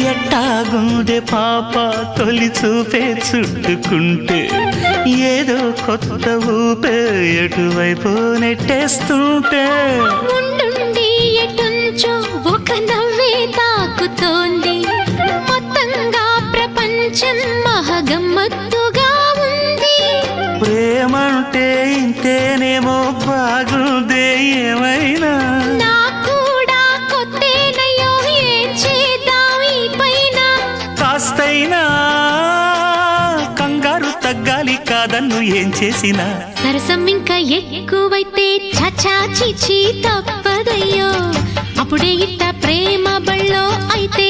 ఎట్టాగుండే పాప తొలి చూపే చుట్టుకుంటే ఏదో కొత్త ఊపే ఎటువైపు నెట్టేస్తుంటే ఉండుండి ఎటుంచో ఒక నవ్వే తాకుతోంది మొత్తంగా ప్రపంచం మహగమ్మత్తుగా ఉంది ప్రేమంటే ఇంతేనేమో బాగుందే ఏమైనా కాస్తైనా కంగారు తగ్గాలి కాదన్ను ఏం చేసినా సరసం ఇంకా ఎక్కువైతే చచా చిచి తప్పదయ్యో అప్పుడే ఇట్ట ప్రేమ బళ్ళో అయితే